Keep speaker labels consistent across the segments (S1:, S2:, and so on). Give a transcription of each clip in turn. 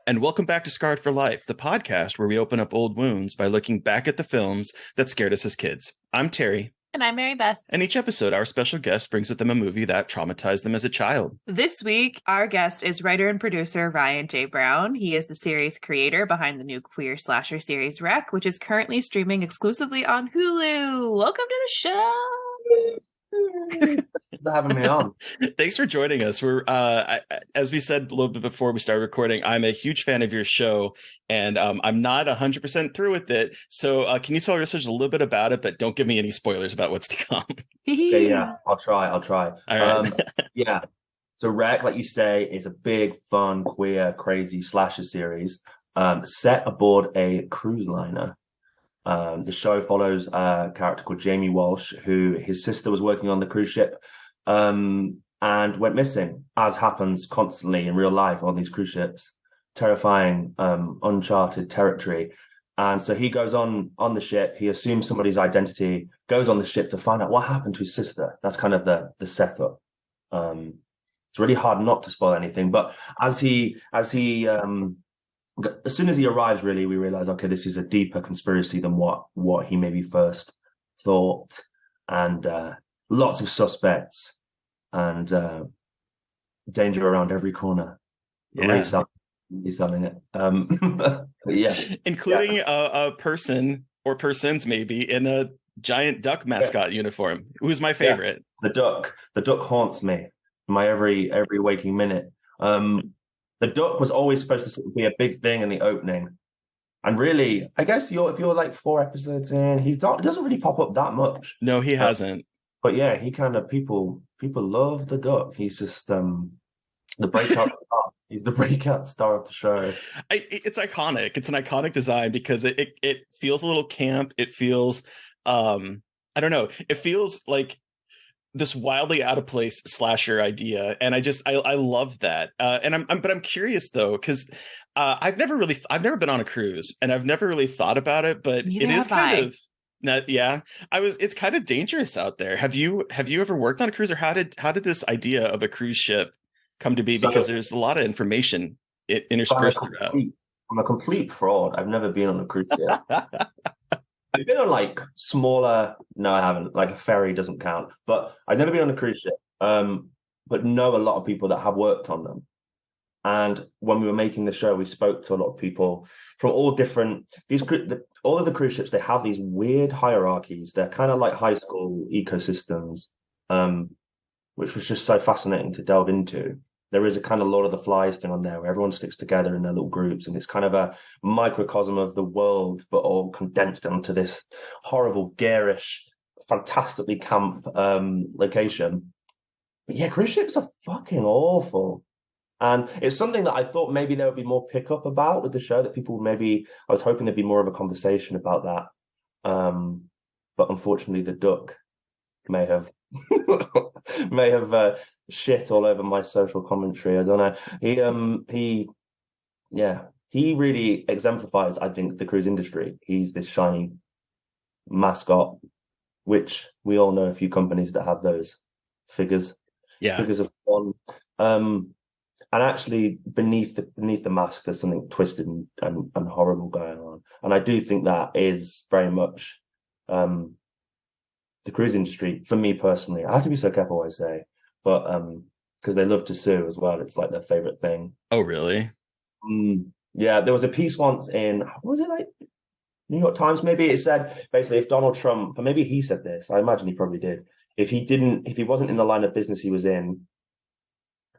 S1: And welcome back to Scarred for Life, the podcast where we open up old wounds by looking back at the films that scared us as kids. I'm Terry.
S2: And I'm Mary Beth.
S1: And each episode, our special guest brings with them a movie that traumatized them as a child.
S2: This week, our guest is writer and producer Ryan J. Brown. He is the series creator behind the new queer slasher series Wreck, which is currently streaming exclusively on Hulu. Welcome to the show.
S3: Thanks for having me on.
S1: Thanks for joining us. As we said a little bit before we started recording, I'm a huge fan of your show, and I'm not 100% through with it. So can you tell our listeners a little bit about it, but don't give me any spoilers about what's to come?
S3: Yeah, I'll try.
S1: All right.
S3: Yeah. So Wreck, like you say, is a big, fun, queer, crazy slasher series set aboard a cruise liner. The show follows a character called Jamie Walsh, who his sister was working on the cruise ship and went missing, as happens constantly in real life on these cruise ships. Terrifying, uncharted territory. And so he goes on the ship, he assumes somebody's identity, goes on the ship to find out what happened to his sister. That's kind of the setup. It's really hard not to spoil anything, but as soon as he arrives, really, we realize, okay, this is a deeper conspiracy than what he maybe first thought, and lots of suspects and danger around every corner.
S1: Yeah.
S3: He's selling it. Yeah,
S1: including a person or persons maybe in a giant duck mascot uniform. Who's my favorite?
S3: Yeah. The duck haunts me my every waking minute. The duck was always supposed to be a big thing in the opening. And really, I guess if you're like 4 episodes in, he doesn't really pop up that much.
S1: No, he hasn't.
S3: But yeah, he kind of, people love the duck. He's just the breakout star. He's the breakout star of the show.
S1: It's iconic. It's an iconic design because it feels a little camp. It feels, I don't know. It feels like this wildly out of place slasher idea, and I love that. And I'm curious though, because I've never been on a cruise, and I've never really thought about it, but
S2: Neither
S1: it is
S2: have
S1: kind
S2: I.
S1: of yeah. It's kind of dangerous out there. Have you ever worked on a cruise, or how did this idea of a cruise ship come to be? Because there's a lot of information interspersed throughout.
S3: I'm a complete fraud. I've never been on a cruise ship. I've been on like smaller. No, I haven't. Like a ferry doesn't count. But I've never been on a cruise ship. But know a lot of people that have worked on them. And when we were making the show, we spoke to a lot of people from all different. All of the cruise ships, they have these weird hierarchies. They're kind of like high school ecosystems, which was just so fascinating to delve into. There is a kind of Lord of the Flies thing on there where everyone sticks together in their little groups, and it's kind of a microcosm of the world, but all condensed into this horrible, garish, fantastically camp location. But yeah, cruise ships are fucking awful. And it's something that I thought maybe there would be more pickup about with the show, that people maybe, I was hoping there'd be more of a conversation about that. But unfortunately, the duck may have shit all over my social commentary. I don't know. He really exemplifies, I think, the cruise industry. He's this shiny mascot, which we all know a few companies that have those figures of fun. And actually, beneath the mask, there's something twisted and horrible going on. And I do think that is very much the cruise industry, for me personally. I have to be so careful what I say, but because they love to sue as well. It's like their favorite thing.
S1: Oh, really?
S3: Yeah, there was a piece once in, what was it, like New York Times, maybe? It said basically, if Donald Trump, or maybe he said this, I imagine he probably did, if he wasn't in the line of business he was in,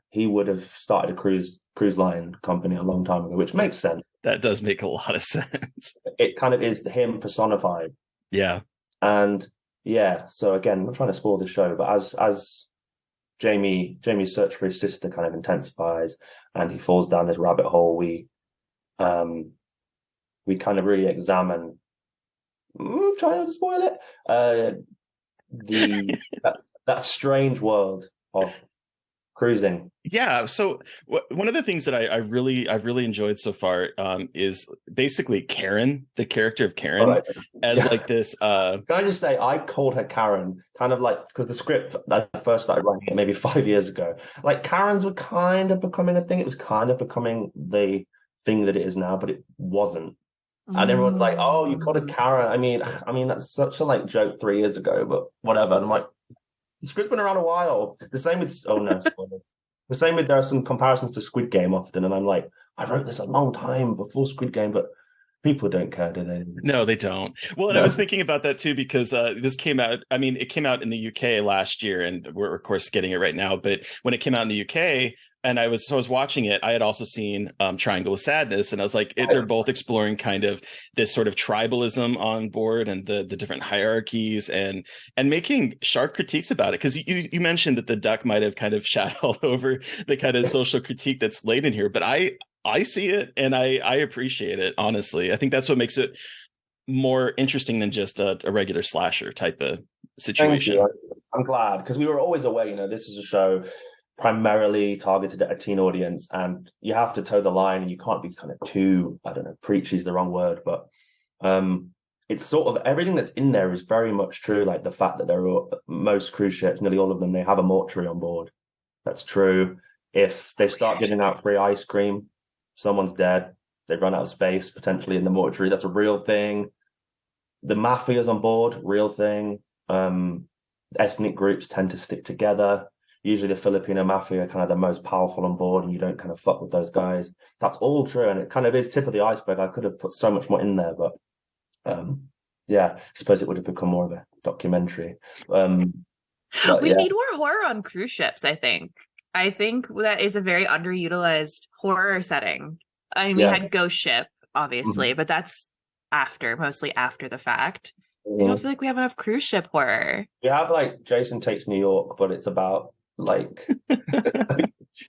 S3: he would have started a cruise line company a long time ago, which makes sense.
S1: That does make a lot of sense.
S3: It kind of is him personified.
S1: Yeah.
S3: And yeah, so again, I'm not trying to spoil the show, but as Jamie's search for his sister kind of intensifies and he falls down this rabbit hole, we kind of really examine, trying not to spoil it, that strange world of cruising.
S1: Yeah. So one of the things that I've really enjoyed so far is basically Karen, the character of Karen, as like this. Can
S3: I just say, I called her Karen, kind of like, because the script, I first started writing it maybe 5 years ago. Like Karens were kind of becoming a thing. It was kind of becoming the thing that it is now, but it wasn't. And everyone's like, "Oh, you called a Karen." I mean, that's such a like joke 3 years ago, but whatever. And I'm like, the script's been around a while. The same with the same with there are some comparisons to Squid Game often, and I'm like, I wrote this a long time before Squid Game, but people don't care, do they?
S1: No, they don't. Well, and I was thinking about that too because this came out. I mean, it came out in the UK last year, and we're of course getting it right now. But when it came out in the UK, and I was watching it, I had also seen Triangle of Sadness, and I was like, they're both exploring kind of this sort of tribalism on board and the different hierarchies and making sharp critiques about it. Because you mentioned that the duck might have kind of shat all over the kind of social critique that's laid in here, but I see it and I appreciate it, honestly. I think that's what makes it more interesting than just a regular slasher type of situation.
S3: I'm glad, because we were always aware, this is a show primarily targeted at a teen audience, and you have to toe the line and you can't be kind of too, I don't know, preachy is the wrong word, but it's sort of everything that's in there is very much true. Like the fact that most cruise ships, nearly all of them, they have a mortuary on board. That's true. If they start giving out free ice cream, someone's dead, they've run out of space potentially in the mortuary. That's a real thing. The mafia's on board, real thing. Ethnic groups tend to stick together. Usually the Filipino mafia are kind of the most powerful on board, and you don't kind of fuck with those guys. That's all true, and it kind of is tip of the iceberg. I could have put so much more in there, but I suppose it would have become more of a documentary.
S2: We need more horror on cruise ships, I think. I think that is a very underutilized horror setting. I mean, we had Ghost Ship, obviously, but that's mostly after the fact. I don't feel like we have enough cruise ship horror.
S3: You have like Jason Takes New York, but it's about like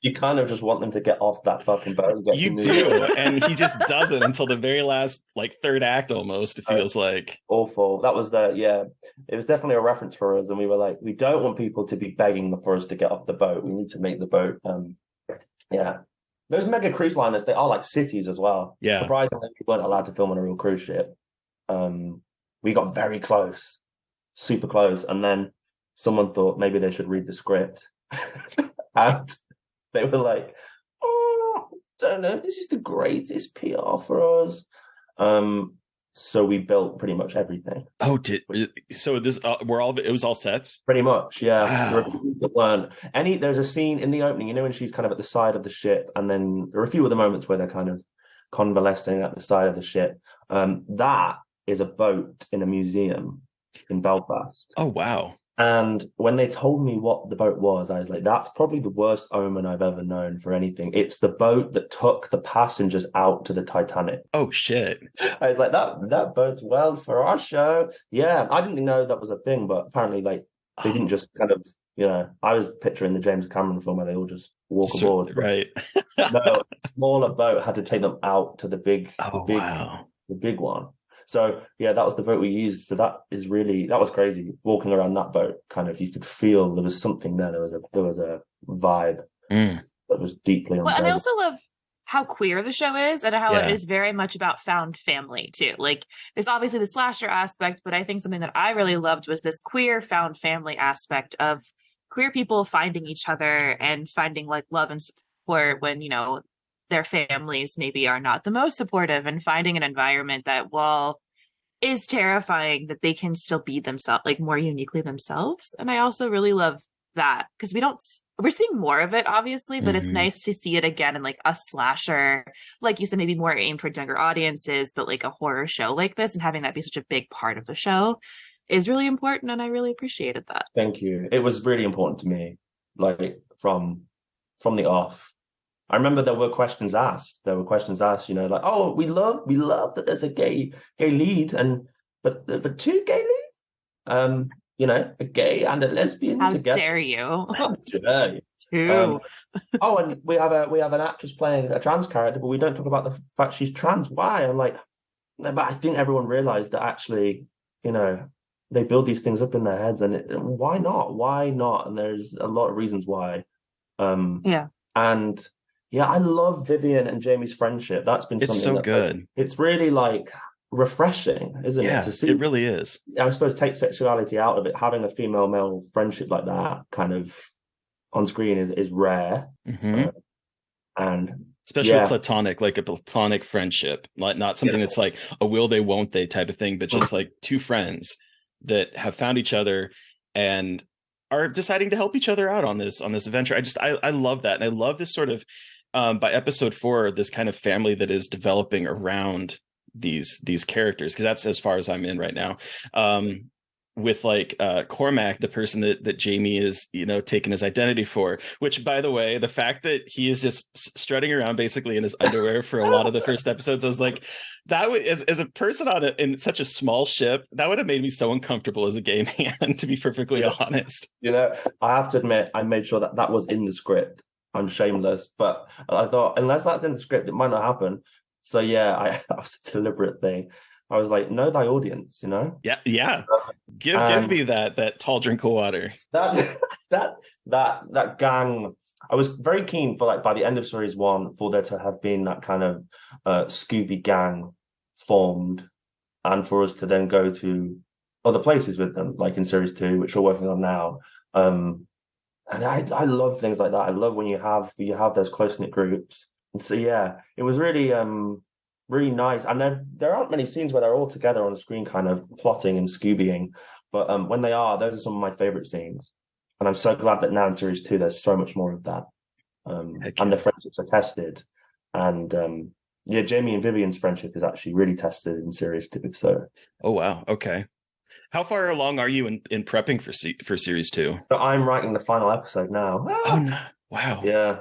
S3: you kind of just want them to get off that fucking boat.
S1: You do, and he just doesn't until the very last like third act almost. It feels like
S3: awful. That was it was definitely a reference for us, and we were like, we don't want people to be begging for us to get off the boat. We need to make the boat. Those mega cruise liners, they are like cities as well.
S1: Yeah,
S3: surprisingly, we weren't allowed to film on a real cruise ship. We got very close, super close, and then someone thought maybe they should read the script. And they were like, "Oh, I don't know if this is the greatest PR for us." So we built pretty much everything.
S1: Oh, so this it was all sets?
S3: Pretty much, yeah.
S1: Wow.
S3: There weren't any. There's a scene in the opening, when she's kind of at the side of the ship, and then there are a few other moments where they're kind of convalescing at the side of the ship. That is a boat in a museum in Belfast.
S1: Oh, wow.
S3: And when they told me what the boat was, I was like, that's probably the worst omen I've ever known for anything. It's the boat that took the passengers out to the Titanic.
S1: Oh, shit.
S3: I was like, that bodes well for our show. Yeah, I didn't know that was a thing, but apparently, like, they didn't just kind of, I was picturing the James Cameron film where they all just walk aboard.
S1: Right.
S3: No, a smaller boat had to take them out to the big one. So that was the boat we used. So that was crazy. Walking around that boat, kind of, you could feel there was something there. There was a vibe that was deeply.
S2: Well, and I also love how queer the show is, and how it is very much about found family too. Like, there's obviously the slasher aspect, but I think something that I really loved was this queer found family aspect of queer people finding each other and finding like love and support when their families maybe are not the most supportive, and finding an environment that, while is terrifying, that they can still be themselves, like more uniquely themselves. And I also really love that, because we're seeing more of it, obviously, but it's nice to see it again in like a slasher, like you said, maybe more aimed for younger audiences, but like a horror show like this, and having that be such a big part of the show is really important, and I really appreciated that.
S3: Thank you. It was really important to me, like from the off. I remember there were questions asked. Like, "Oh, we love that there's a gay lead, but two gay leads, a gay and a lesbian together.
S2: How dare you?
S3: How dare you?
S2: Two.
S3: And we have an actress playing a trans character, but we don't talk about the fact she's trans. Why?" I'm like, but I think everyone realized that actually, they build these things up in their heads, and why not? Why not? And there's a lot of reasons why. And I love Vivian and Jamie's friendship. That's been something
S1: so good.
S3: Like, it's really like refreshing, isn't it? To see,
S1: it really is.
S3: I suppose take sexuality out of it. Having a female-male friendship like that kind of on screen is rare.
S1: Mm-hmm.
S3: And
S1: especially with
S3: Yeah.
S1: platonic, like a platonic friendship, like not something that's like a will they, won't they type of thing, but just like two friends that have found each other and are deciding to help each other out on this adventure. I love that, and I love this sort of by episode 4, this kind of family that is developing around these characters, because that's as far as I'm in right now. With like Cormac, the person that Jamie is, taking his identity for, which, by the way, the fact that he is just strutting around basically in his underwear for a lot of the first episodes, I was like, that would, as a person in such a small ship, that would have made me so uncomfortable as a gay man, to be perfectly honest.
S3: I have to admit, I made sure that was in the script. I'm shameless, but I thought, unless that's in the script, it might not happen. So yeah, that was a deliberate thing. I was like, know thy audience,
S1: Yeah. Give me that tall drink of water.
S3: That that gang. I was very keen for, like, by the end of series 1 for there to have been that kind of Scooby gang formed, and for us to then go to other places with them, like in series 2, which we're working on now. And I love things like that. I love when you have those close-knit groups. And so yeah, it was really really nice. And there aren't many scenes where they're all together on the screen kind of plotting and Scoobying. But when they are, those are some of my favorite scenes. And I'm so glad that now in series 2 there's so much more of that. And the friendships are tested. And yeah, Jamie and Vivian's friendship is actually really tested in series 2. So
S1: oh wow, okay. How far along are you in prepping for series 2?
S3: So I'm writing the final episode now.
S1: Oh no! Wow.
S3: Yeah,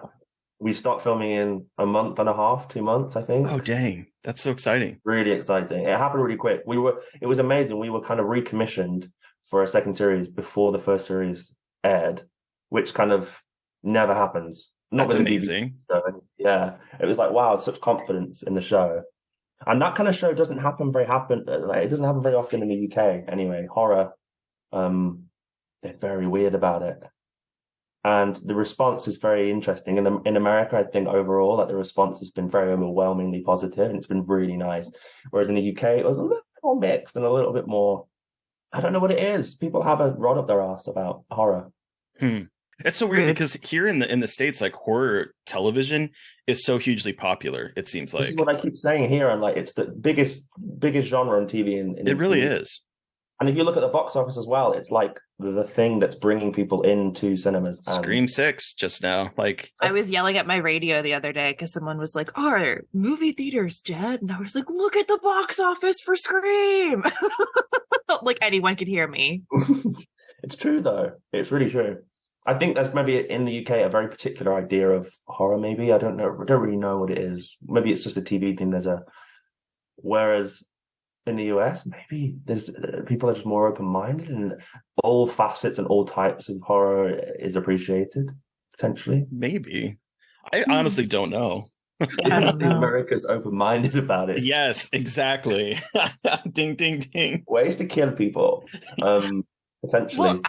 S3: we start filming in a month and a half, 2 months, I think.
S1: Oh dang, that's so exciting!
S3: Really exciting. It happened really quick. It was amazing. We were kind of recommissioned for a second series before the first series aired, which kind of never happens. Not
S1: That's
S3: with the
S1: amazing.
S3: BBC. Yeah, it was like, wow, such confidence in the show. And that kind of show doesn't happen very often in the UK anyway. Horror, they're very weird about it. And the response is very interesting. In America, I think overall, like, the response has been very overwhelmingly positive, and it's been really nice. Whereas in the UK, it was a little bit more mixed and a little bit more, I don't know what it is. People have a rod up their ass about horror.
S1: It's so weird because here in the States, like, horror television is so hugely popular. It seems like.
S3: This is what I keep saying here, and like, it's the biggest genre on TV.
S1: It really is.
S3: And if you look at the box office as well, it's like the thing that's bringing people into cinemas.
S1: Scream 6 just now. Like,
S2: I was yelling at my radio the other day because someone was like, "Are movie theaters dead?" And I was like, "Look at the box office for Scream." Like anyone could hear me.
S3: It's true though. It's really true. I think there's maybe in the UK a very particular idea of horror. Maybe I don't know. I don't really know what it is. Maybe it's just a TV thing. Whereas in the US, maybe there's people are just more open-minded, and all facets and all types of horror is appreciated potentially.
S1: Maybe. I honestly don't know.
S2: I don't know.
S3: America's open-minded about it.
S1: Yes, exactly. Ding, ding, ding.
S3: Ways to kill people, potentially.
S2: Well,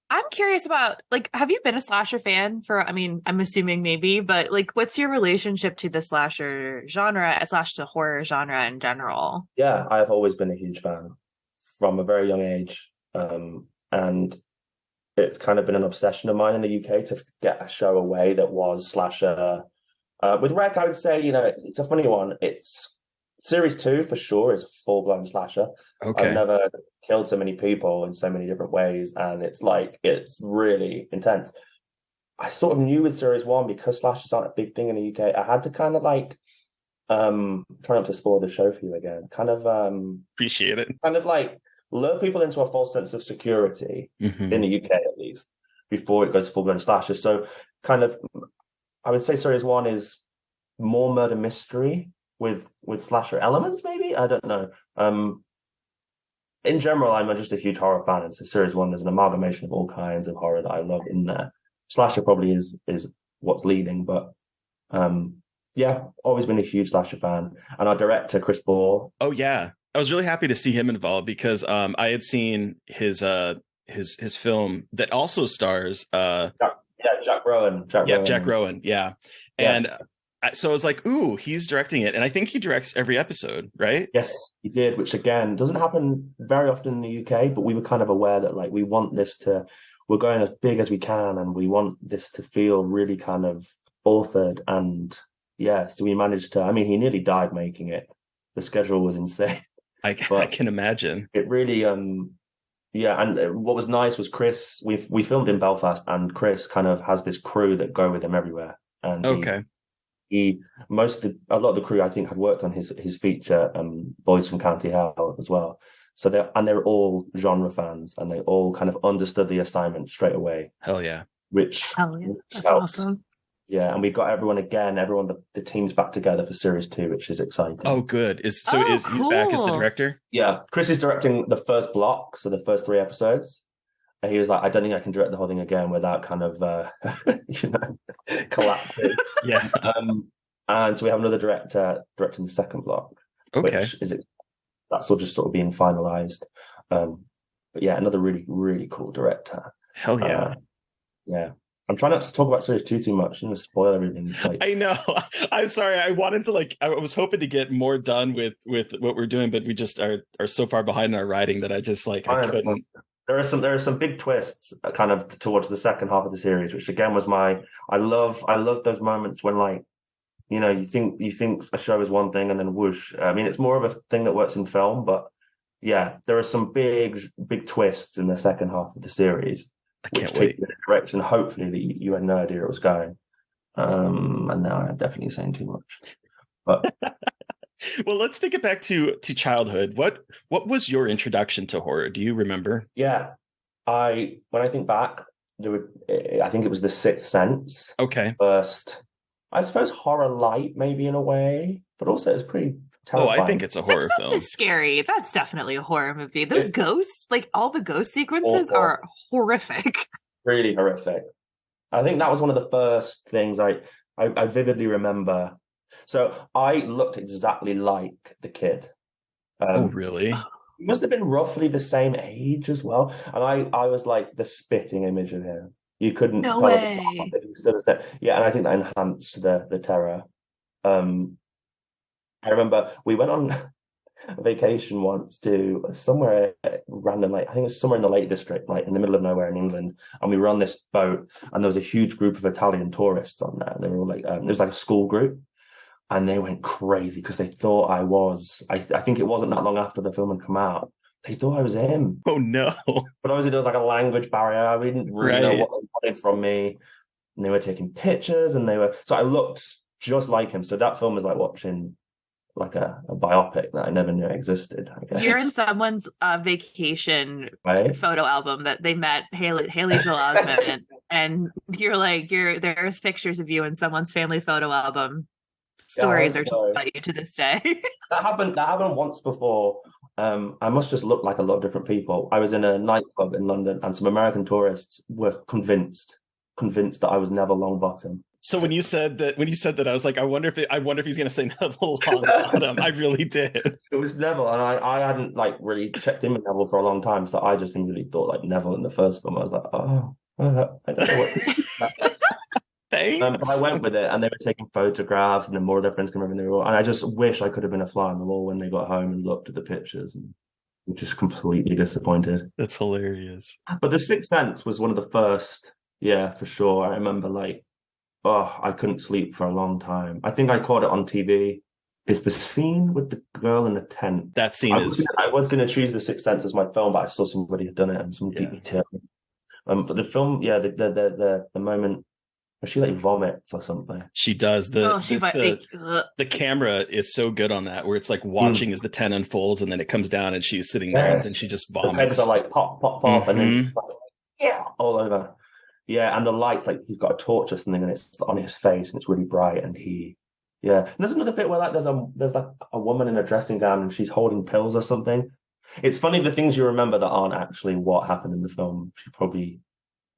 S2: I'm curious about, like, have you been a slasher fan I mean, I'm assuming maybe, but like, what's your relationship to the slasher genre / to horror genre in general?
S3: Yeah, I have always been a huge fan from a very young age. And it's kind of been an obsession of mine in the UK to get a show away that was slasher. With Rec, I would say, it's a funny one. It's series 2 for sure is a full-blown slasher.
S1: Okay.
S3: I've never killed so many people in so many different ways, and it's really intense. I sort of knew with series 1, because slashers aren't a big thing in the UK, I had to kind of like try not to spoil the show for you again. Kind of
S1: appreciate it.
S3: Kind of like lure people into a false sense of security in the UK at least before it goes full-blown slasher. So kind of, I would say series 1 is more murder mystery with slasher elements, maybe. I don't know. In general, I'm just a huge horror fan, and so series 1 is an amalgamation of all kinds of horror that I love in there. Slasher probably is what's leading, but yeah, always been a huge slasher fan. And our director, Chris Ball.
S1: Oh yeah, I was really happy to see him involved because I had seen his film that also stars
S3: Jack Rowan.
S1: Jack Rowan. Yeah. And so I was like, ooh, he's directing it. And I think he directs every episode, right?
S3: Yes, he did, which again doesn't happen very often in the UK, but we were kind of aware that, like, we're going as big as we can, and we want this to feel really kind of authored and so we managed to. I mean, he nearly died making it. The schedule was insane,
S1: I
S3: but
S1: can imagine.
S3: it really yeah. And what was nice was Chris. We filmed in Belfast, and Chris kind of has this crew that go with him everywhere, and
S1: Okay.
S3: he a lot of the crew I think had worked on his feature Boys from County Hell as well. So they're all genre fans, and they all kind of understood the assignment straight away,
S1: Hell yeah.
S3: which
S2: Hell yeah, that's
S3: helps.
S2: awesome.
S3: Yeah, and we got everyone the team's back together for series 2, which is exciting.
S1: Oh, good. He's back as the
S2: cool.
S1: director?
S3: Yeah, Chris is directing the first block, so the first 3 episodes. And he was like, I don't think I can direct the whole thing again without kind of collapsing.
S1: Yeah.
S3: And so we have another director directing the second block,
S1: Okay.
S3: which is that's all just sort of being finalized. But yeah, another really, really cool director.
S1: Hell yeah.
S3: Yeah. I'm trying not to talk about series 2 too much and spoil everything.
S1: I know. I'm sorry. I wanted to I was hoping to get more done with what we're doing, but we just are so far behind in our writing that I just I couldn't.
S3: There are some big twists kind of towards the second half of the series, which again was I love those moments when you think a show is one thing and then whoosh. I mean, it's more of a thing that works in film, but yeah, there are some big twists in the second half of the series, which take you in a direction hopefully that you had no idea it was going. And now I'm definitely saying too much. But
S1: well, let's take it back to childhood. What was your introduction to horror? Do you remember?
S3: Yeah, when I think back, I think it was The Sixth Sense.
S1: Okay.
S3: First, I suppose horror light, maybe in a way, but also it's pretty terrifying.
S1: Oh, I think it's a horror film.
S2: Is scary. That's definitely a horror movie. Those ghosts, all the ghost sequences are horrific. Really horrific. I think that was one of the first things I vividly remember. So I looked exactly like the kid.
S1: Oh, really?
S3: He must have been roughly the same age as well. And I was like the spitting image of him. You couldn't.
S2: No way.
S3: Yeah, and I think that enhanced the terror. I remember we went on a vacation once to somewhere random, I think it was somewhere in the Lake District, in the middle of nowhere in England. And we were on this boat, and there was a huge group of Italian tourists on there. They were all it was like a school group. And they went crazy because they thought I was. I think it wasn't that long after the film had come out. They thought I was him.
S1: Oh no!
S3: But obviously there was a language barrier. We didn't really know what they wanted from me. And they were taking pictures, and so I looked just like him. So that film was like watching a biopic that I never knew existed, I guess.
S2: You're in someone's vacation photo album that they met Haley Joel Osment, and there's pictures of you in someone's family photo album. Stories are told about you to this day.
S3: That happened once before. I must just look like a lot of different people. I was in a nightclub in London, and some American tourists were convinced that I was Neville Longbottom.
S1: So when you said that, I was like, I wonder if he's going to say Neville Longbottom. I really did.
S3: It was Neville, and I hadn't really checked in with Neville for a long time, so I just immediately thought Neville in the first film. I was like, I don't know what.
S1: Thanks.
S3: But I went with it, and they were taking photographs, and then more of their friends came over, and I just wish I could have been a fly on the wall when they got home and looked at the pictures, and were just completely disappointed.
S1: That's hilarious.
S3: But The Sixth Sense was one of the first, yeah, for sure. I remember I couldn't sleep for a long time. I think I caught it on TV. It's the scene with the girl in the tent.
S1: That scene
S3: I was going to choose The Sixth Sense as my film, but I saw somebody had done it, and someone beat me to it. But the film, yeah, the moment. She vomits or something.
S1: She does. The camera is so good on that, where it's watching as the tent unfolds, and then it comes down, and she's sitting there, and then she just vomits.
S3: The heads are pop, pop, pop, and then all over. Yeah, and the lights, he's got a torch or something, and it's on his face, and it's really bright, and And there's another bit where there's a woman in a dressing gown, and she's holding pills or something. It's funny the things you remember that aren't actually what happened in the film.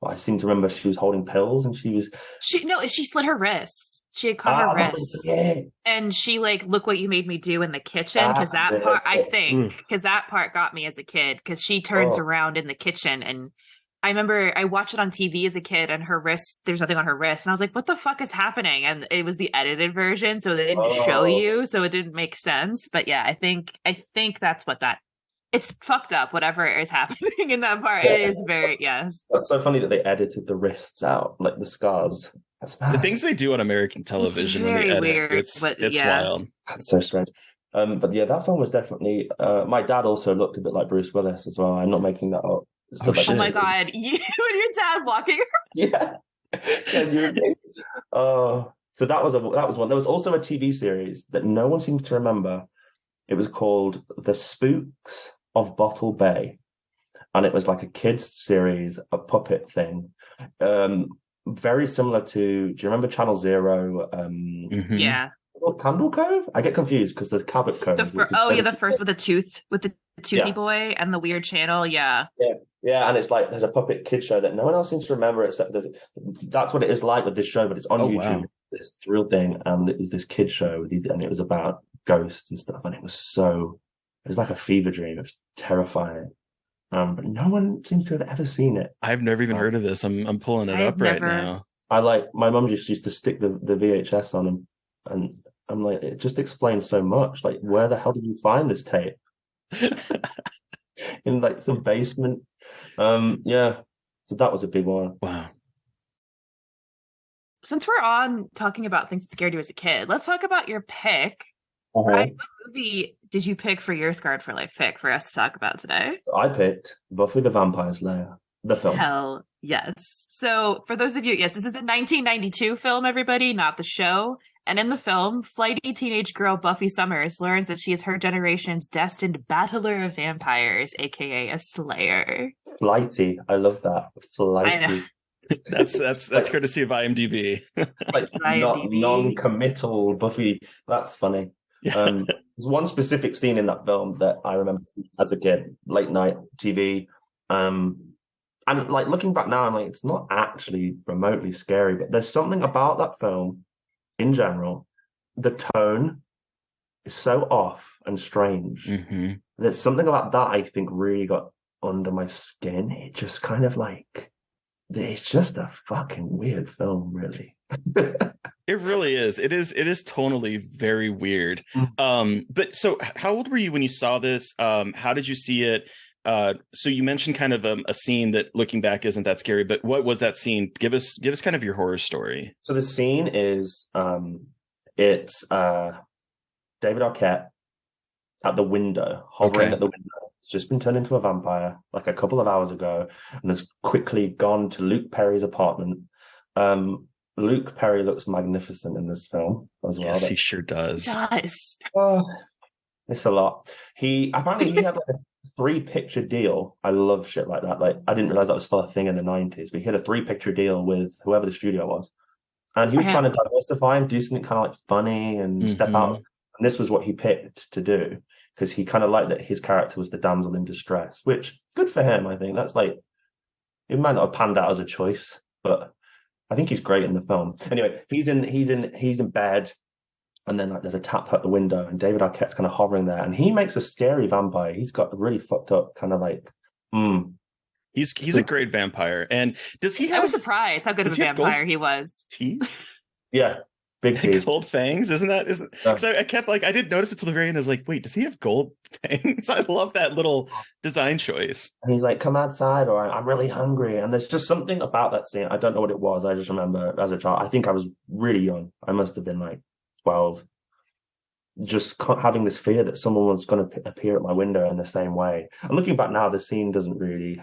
S3: I seem to remember she was holding pills, and she
S2: slit her wrists. She had cut her wrists, and she look what you made me do in the kitchen, because that part got me as a kid, because she turns around in the kitchen, and I remember I watched it on TV as a kid, and her wrist, there's nothing on her wrist, and I was like, what the fuck is happening? And it was the edited version, so they didn't show you, so it didn't make sense. But yeah, I think that's what that. It's fucked up, whatever is happening in that part. It is very, yes.
S3: That's so funny that they edited the wrists out, the scars. That's
S1: The
S3: mad.
S1: things they do on American television when they
S2: very
S1: edit,
S2: weird, but
S1: it's
S2: yeah.
S1: wild.
S3: That's so strange. But yeah, that film was definitely. My dad also looked a bit like Bruce Willis as well. I'm not making that up. So
S1: Oh,
S3: like,
S2: Oh my
S1: shit.
S2: God, you and your dad walking.
S3: yeah, yeah. Oh, so that was one. There was also a TV series that no one seems to remember. It was called The Spooks of Bottle Bay, and it was like a kids series, a puppet thing. Very similar to. Do you remember Channel Zero?
S1: Mhm.
S2: Yeah.
S3: Candle Cove? I get confused because there's Cabot Cove.
S2: The first with the toothy
S3: Yeah.
S2: boy and the weird channel. Yeah.
S3: Yeah, and it's like there's a puppet kid show that no one else seems to remember except that's what it is like with this show, but it's on
S1: Oh,
S3: YouTube.
S1: wow.
S3: It's a real thing, and it was this kid show and it was about ghosts and stuff, and it was like a fever dream. It was terrifying. But no one seems to have ever seen it.
S1: I've never even heard of this. I'm pulling it
S2: I've
S1: up right
S2: never-
S1: now.
S3: I like my mum just used to stick the VHS on and I'm like, it just explains so much. Like, where the hell did you find this tape? In like some basement. Yeah. So that was a big one.
S1: Wow.
S2: Since we're on talking about things that scared you as a kid, let's talk about your pick.
S3: Uh-huh.
S2: Ryan, what movie did you pick for your Scarred for Life pick for us to talk about today?
S3: I picked Buffy the Vampire Slayer, the film.
S2: Hell yes. So for those of you, yes, this is the 1992 film, everybody, not the show. And in the film, flighty teenage girl Buffy Summers learns that she is her generation's destined battler of vampires, aka a slayer.
S3: Flighty. I love that. Flighty.
S1: That's courtesy of IMDb.
S3: Like
S2: IMDb.
S3: non-committal Buffy. That's funny. There's one specific scene in that film that I remember as a kid, late night TV. And like looking back now, I'm like, it's not actually remotely scary, but there's something about that film in general. The tone is so off and strange.
S1: Mm-hmm.
S3: There's something about that I think really got under my skin. It just kind of like, it's just a fucking weird film, really.
S1: It really is. It is tonally very weird. But so how old were you when you saw this? How did you see it? So you mentioned kind of a scene that looking back isn't that scary, but what was that scene? Give us kind of your horror story.
S3: So the scene is it's David Arquette at the window, hovering at the window. It's just been turned into a vampire like a couple of hours ago and has quickly gone to Luke Perry's apartment. Luke Perry looks magnificent in this film as well.
S1: Yes, he sure does.
S2: Yes.
S3: It's a lot. He had like a 3-picture deal. I love shit like that. Like, I didn't realize that was still a thing in the 90s, but he had a 3-picture deal with whoever the studio was. And he was trying to diversify and do something kind of like funny and step out. And this was what he picked to do because he kind of liked that his character was the damsel in distress, which good for him. I think that's like, it might not have panned out as a choice, but I think he's great in the film. Anyway, he's in bed, and then like there's a tap at the window, and David Arquette's kind of hovering there, and he makes a scary vampire. He's got really fucked up, kind of like,
S1: He's a great vampire. And does he have?
S2: I was surprised how good of a vampire he was.
S1: Teeth?
S3: Yeah, big teeth,
S1: gold fangs. Isn't? Because I kept like I didn't notice it till the very end. I was like, wait, does he have gold fangs? I love that little design choice.
S3: And he's like, come outside, or I'm really hungry. And there's just something about that scene. I don't know what it was. I just remember as a child. I think I was really young. I must have been like 12. Just having this fear that someone was going to appear at my window in the same way. And looking back now, the scene doesn't really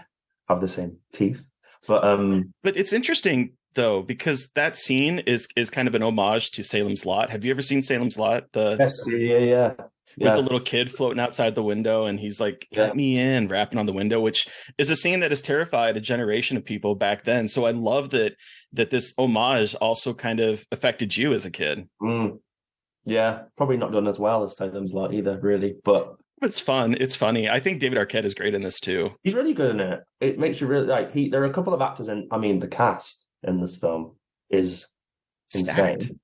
S3: have the same teeth. But
S1: it's interesting though, because that scene is kind of an homage to Salem's Lot. Have you ever seen Salem's Lot?
S3: Yes, yeah.
S1: With the little kid floating outside the window, and he's like, "Let me in," rapping on the window, which is a scene that has terrified a generation of people back then. So I love that this homage also kind of affected you as a kid.
S3: Yeah, probably not done as well as Salem's Lot either, really, but
S1: it's fun. It's funny. I think David Arquette is great in this too.
S3: He's really good in it. It makes you really like. There are a couple of actors in. I mean, the cast in this film is insane.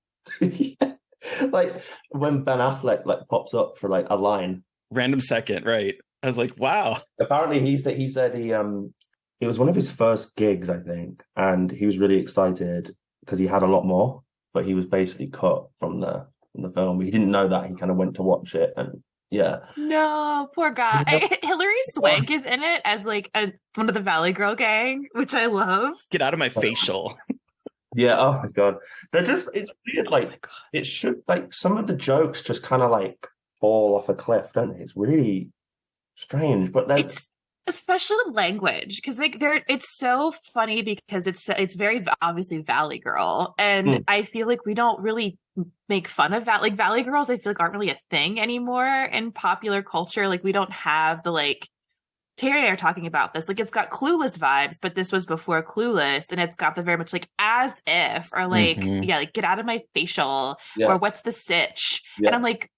S3: Like when Ben Affleck like pops up for like a line,
S1: random second, right? I was like, wow.
S3: Apparently, he said it was one of his first gigs, I think, and he was really excited because he had a lot more, but he was basically cut from the film. He didn't know that. He kind of went to watch it, and
S2: no, poor guy. Hilary Swank is in it as like one of the Valley Girl gang, which I love.
S1: Get out of my facial.
S3: Yeah, oh my God. They're just, it's weird.
S2: Oh my
S3: Like,
S2: god.
S3: it should, like, some of the jokes just kind of like fall off a cliff, don't they? It's really strange. But then,
S2: It's especially the language because they're it's so funny because it's very obviously Valley Girl, and
S3: hmm,
S2: I feel like we don't really make fun of that. Like Valley Girls, I feel like aren't really a thing anymore in popular culture. Like we don't have the like Terry and I are talking about this. Like it's got Clueless vibes, but this was before Clueless, and it's got the very much like as if or like
S1: Hmm.
S2: yeah, like get out of my facial
S3: yeah,
S2: or what's the sitch, and
S3: yeah.
S2: I'm like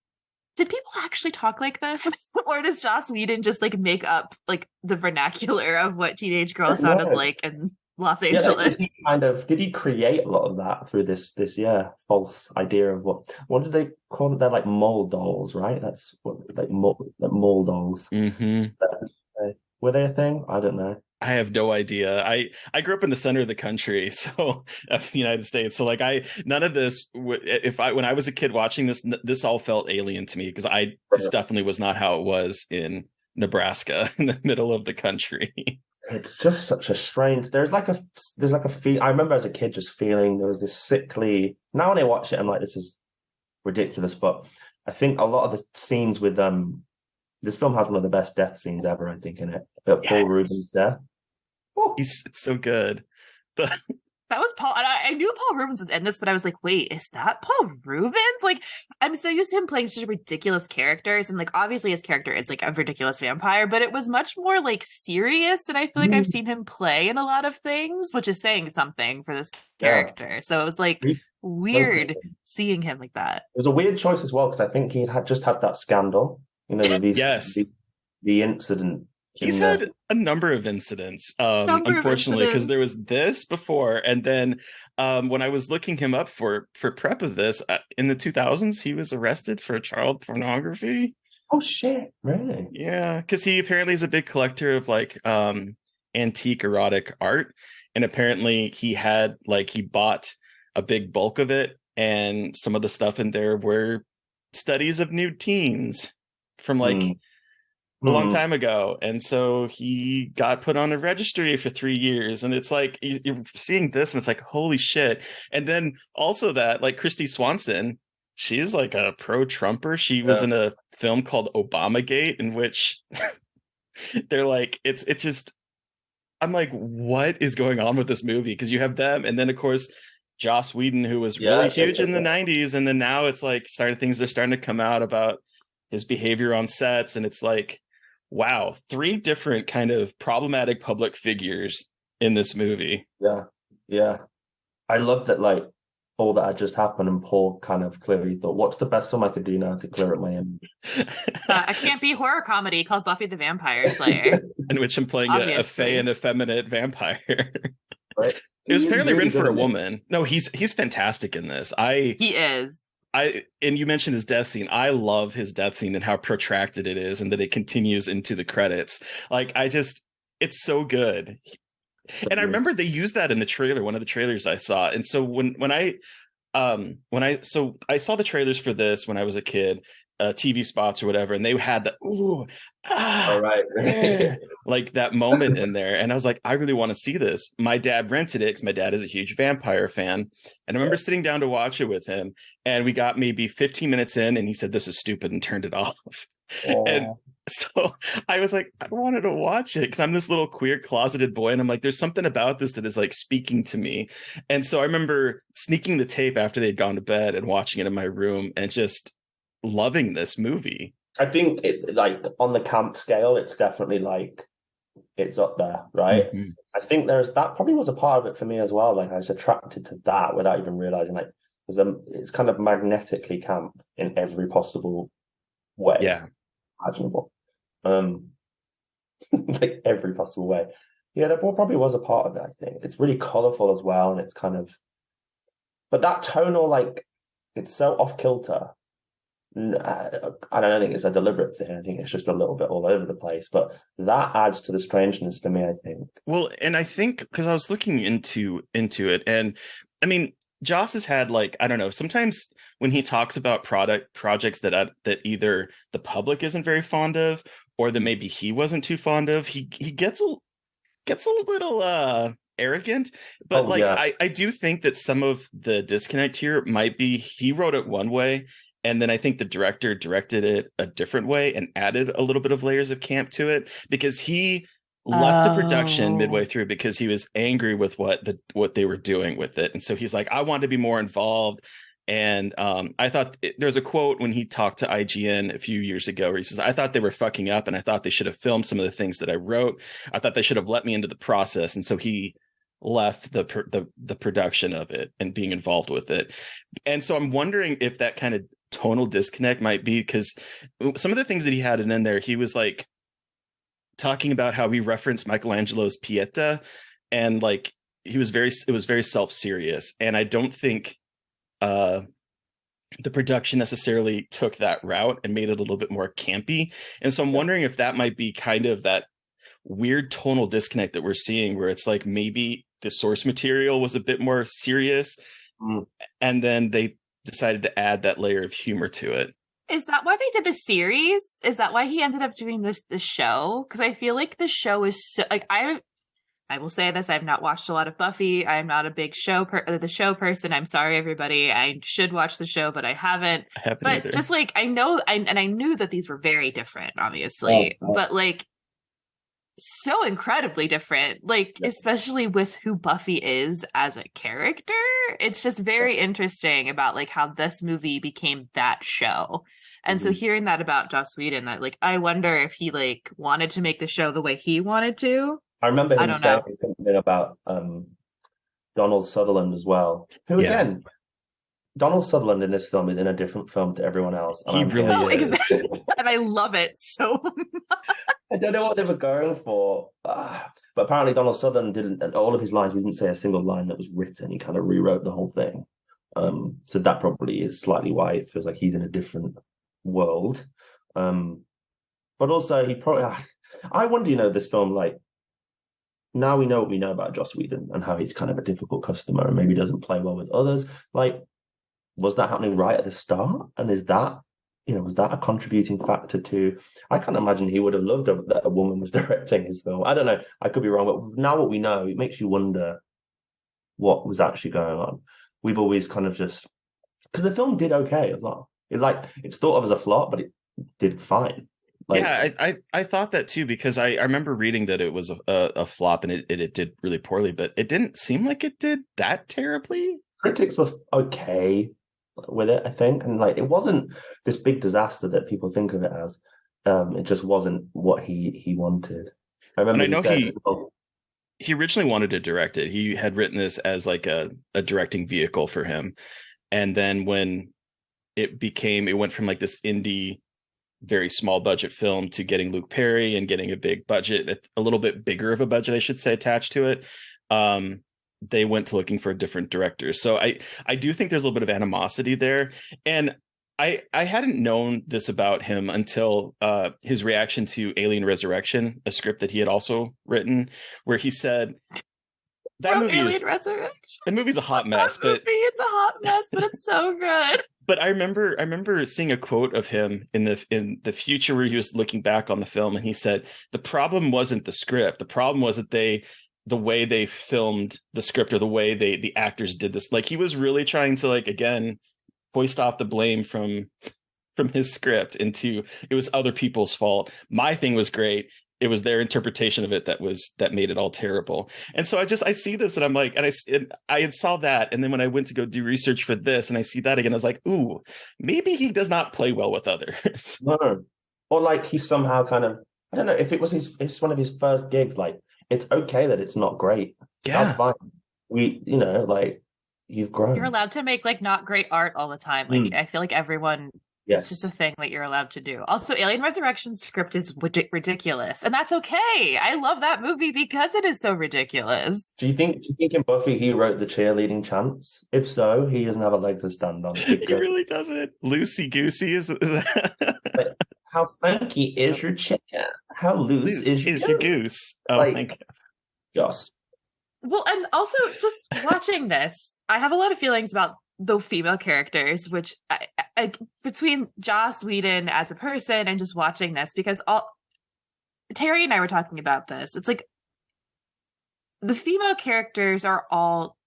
S2: did people actually talk like this? Or does Joss Whedon just like make up like the vernacular of what teenage
S3: I
S2: girls
S3: don't
S2: sounded
S3: know.
S2: like in Los
S3: Yeah, like,
S2: Angeles?
S3: did he create a lot of that through this, yeah, false idea of what did they call it? They're like mole dolls, right? That's what, like mole dolls.
S1: Hmm.
S3: Were they a thing? I don't know.
S1: I have no idea. I grew up in the center of the country, so of the United States. So like none of this. If I when I was a kid watching this, this all felt alien to me because this definitely was not how it was in Nebraska in the middle of the country.
S3: It's just such a strange. There's like a feel. I remember as a kid just feeling there was this sickly. Now when I watch it, I'm like, this is ridiculous. But I think a lot of the scenes with this film has one of the best death scenes ever. I think in it, Paul Rubens'
S1: Yes,
S3: death. Oh,
S1: it's so good. The,
S2: That was Paul. And I knew Paul Rubens was in this, but I was like, wait, is that Paul Rubens? Like, I'm so used to him playing such ridiculous characters. And like, obviously, his character is like a ridiculous vampire, but it was much more like serious. And I feel like I've seen him play in a lot of things, which is saying something for this
S3: yeah,
S2: character. So it was like
S3: he's so good.
S2: weird seeing him like that.
S3: It was a weird choice as well because I think he had just had that scandal. You know,
S1: yes,
S3: the incident
S1: he's
S3: in the
S1: had a number of incidents,
S2: Number of
S1: unfortunately, because there
S2: incidents.
S1: was this before, and then when I was looking him up for prep of this in the 2000s, he was arrested for child pornography.
S3: oh shit, really?
S1: Yeah, because he apparently is a big collector of like antique erotic art, and apparently he bought a big bulk of it, and some of the stuff in there were studies of nude teens from
S3: Hmm.
S1: like a long
S3: Hmm.
S1: time ago, and so he got put on a registry for 3 years, and it's like you're seeing this and it's like holy shit. And then also that like Christy Swanson, she's like a pro-Trumper. She was
S3: Yeah.
S1: in a film called Obamagate in which they're like it's just I'm like what is going on with this movie, because you have them and then of course Joss Whedon, who was really
S3: Yeah,
S1: huge in the 90s, and then now it's like they're starting to come out about his behavior on sets, and it's like wow, three different kind of problematic public figures in this movie.
S3: yeah, yeah. I love that, like, all that had just happened, and Paul kind of clearly thought, "What's the best film I could do now to clear up my image?"
S2: A campy horror comedy called Buffy the Vampire Slayer.
S1: In which I'm playing a fey and
S2: Obviously.
S1: effeminate vampire.
S3: Right?
S1: It was
S3: He is
S1: apparently
S3: really
S1: written
S3: good
S1: for a
S3: at it.
S1: woman. No, he's fantastic in this.
S2: He is.
S1: And you mentioned his death scene. I love his death scene and how protracted it is and that it continues into the credits. Like it's so good. And I remember they used that in the trailer, one of the trailers I saw. And so I saw the trailers for this when I was a kid, TV spots or whatever, and they had the ooh
S3: All
S1: ah
S3: right.
S1: like that moment in there, and I was like, I really want to see this. My dad rented it because my dad is a huge vampire fan, and I remember sitting down to watch it with him, and we got maybe 15 minutes in, and he said, "This is stupid," and turned it off. And
S3: Oh,
S1: so I was like, I wanted to watch it because I'm this little queer closeted boy, and I'm like, there's something about this that is like speaking to me. And so I remember sneaking the tape after they'd gone to bed and watching it in my room and just loving this movie.
S3: I think it, like, on the camp scale, it's definitely like it's up there, right?
S1: Mhm.
S3: I think that probably was a part of it for me as well. Like, I was attracted to that without even realizing, like, it's kind of magnetically camp in every possible way
S1: Yeah.
S3: imaginable. Um, like every possible way. Yeah, that probably was a part of it, I think. It's really colorful as well, and it's kind of, but that tonal, like, it's so off kilter. I don't think it's a deliberate thing. I think it's just a little bit all over the place, but that adds to the strangeness to me, I think.
S1: Well, and I think because I was looking into it, and I mean, Joss has had like I don't know. Sometimes when he talks about product projects that either the public isn't very fond of, or that maybe he wasn't too fond of, he gets a little arrogant. But
S3: Oh yeah.
S1: I do think that some of the disconnect here might be he wrote it one way, and then I think the director directed it a different way and added a little bit of layers of camp to it, because he left the production midway
S2: Oh.
S1: through because he was angry with what they were doing with it. And so he's like, I want to be more involved. And I thought there's a quote when he talked to IGN a few years ago where he says, I thought they were fucking up, and I thought they should have filmed some of the things that I wrote. I thought they should have let me into the process. And so he left the production of it and being involved with it. And so I'm wondering if that kind of tonal disconnect might be because some of the things that he had in there, he was like talking about how he referenced Michelangelo's Pieta, and like it was very self-serious. And I don't think the production necessarily took that route and made it a little bit more campy. And so I'm wondering if that might be kind of that weird tonal disconnect that we're seeing, where it's like maybe the source material was a bit more serious, and then they decided to add that layer of humor to it.
S2: Is that why they did the series? Is that why he ended up doing this show? Because I feel like the show is so like I will say this: I've not watched a lot of Buffy. I'm not a big the show person. I'm sorry, everybody. I should watch the show, but I haven't.
S1: I haven't
S2: But
S1: either.
S2: just like I know, and I knew that these were very different, obviously. But like so incredibly different, like especially with who Buffy is as a character. It's just very interesting about like how this movie became that show. And so hearing that about Joss Whedon, that like I wonder if he like wanted to make the show the way he wanted to.
S3: I remember
S2: I
S3: him
S2: don't
S3: saying
S2: know.
S3: something about Donald Sutherland as well. Who
S1: Yeah.
S3: again, Donald Sutherland in this film is in a different film to everyone else. And
S1: He
S3: I'm
S1: really
S2: No,
S1: is.
S2: exactly. And I love it so
S3: I don't know what they were going for. But apparently Donald Sutherland didn't, all of his lines, he didn't say a single line that was written. He kind of rewrote the whole thing. So that probably is slightly why it feels like he's in a different world. But also he probably, I wonder, this film, like, now we know what we know about Joss Whedon and how he's kind of a difficult customer and maybe doesn't play well with others. Like, was that happening right at the start? And is that, was that a contributing factor to? I can't imagine he would have loved that a woman was directing his film. I don't know. I could be wrong, but now what we know, it makes you wonder what was actually going on. We've always kind of just, because the film did okay as well. It's thought of as a flop, but it did fine.
S1: I thought that too, because I remember reading that it was a flop and it did really poorly, but it didn't seem like it did that terribly.
S3: Critics were okay with it, I think, and like it wasn't this big disaster that people think of it as. It just wasn't what he wanted. I remember
S1: And I know he originally wanted to direct it. He had written this as like a directing vehicle for him, and then when it went from like this indie, very small budget film to getting Luke Perry and getting a big budget, a little bit bigger of a budget, I should say, attached to it. They went to looking for a different director. So I do think there's a little bit of animosity there. And I hadn't known this about him until his reaction to Alien Resurrection, a script that he had also written, where he said that movie's a hot mess, but
S2: it's a hot mess, but it's so good.
S1: But I remember seeing a quote of him in the future where he was looking back on the film, and he said the problem wasn't the script. The problem was that the way they filmed the script, or the way the actors did this. Like, he was really trying to, like, again, hoist off the blame from his script into it was other people's fault. My thing was great. It was their interpretation of it that made it all terrible. And so I see this and I'm like, and I had saw that. And then when I went to go do research for this and I see that again, I was like, ooh, maybe he does not play well with others.
S3: No. Or like he somehow kind of, I don't know, if it's one of his first gigs, like it's okay that it's not great.
S1: Yeah.
S3: That's fine. Like you've grown.
S2: You're allowed to make like not great art all the time. Like I feel like everyone,
S3: yes,
S2: it's just a thing that you're allowed to do. Also, Alien Resurrection's script is ridiculous, and that's okay. I love that movie because it is so ridiculous.
S3: Do you think in Buffy he wrote the cheerleading chants? If so, he doesn't have a leg to stand on.
S1: He really doesn't. Loosey goosey is
S3: Like, how funky is your chicken? How loose is your goose?
S1: Oh my God.
S3: Yes.
S2: Well, and also just watching this, I have a lot of feelings about the female characters, which I between Joss Whedon as a person and just watching this, because Terry and I were talking about this. It's like the female characters are all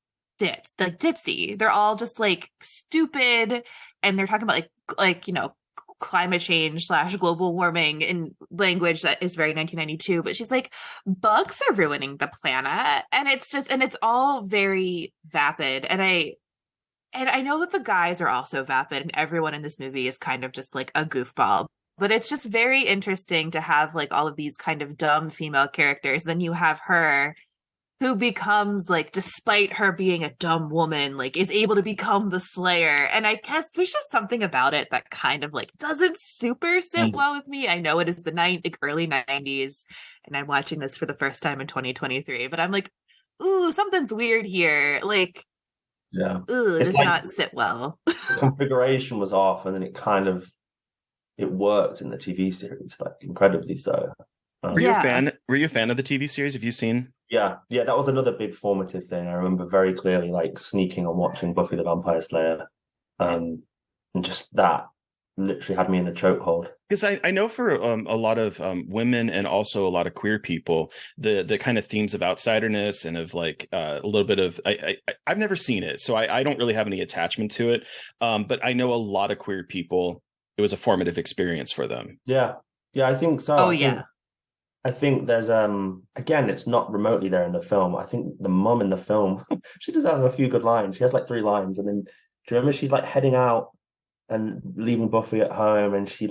S2: ditzy. They're all just like stupid, and they're talking about climate change slash global warming in language that is very 1992. But she's like, bugs are ruining the planet, and it's all very vapid. And I know that the guys are also vapid, and everyone in this movie is kind of just like a goofball. But it's just very interesting to have like all of these kind of dumb female characters. Then you have her who becomes like, despite her being a dumb woman, like is able to become the Slayer. And I guess there's just something about it that kind of like doesn't super sit well with me. I know it is the early 90s, and I'm watching this for the first time in 2023, but I'm like, ooh, something's weird here. Like,
S3: Yeah,
S2: ooh, it
S3: it's
S2: does
S3: like
S2: not sit well.
S3: the configuration was off, and then it worked in the TV series, like incredibly so.
S1: Were you a fan? Were you a fan of the TV series? Have you seen?
S3: Yeah, that was another big formative thing. I remember very clearly, like sneaking and watching Buffy the Vampire Slayer, and just that literally had me in a chokehold.
S1: Because I know for a lot of women and also a lot of queer people, the kind of themes of outsiderness and of like a little bit of I've never seen it, so I don't really have any attachment to it. But I know a lot of queer people, it was a formative experience for them.
S3: Yeah, I think so.
S2: Oh, yeah.
S3: I think there's again, it's not remotely there in the film. I think the mum in the film, she does have a few good lines. She has like 3 lines, and then do you remember she's like heading out and leaving Buffy at home, and she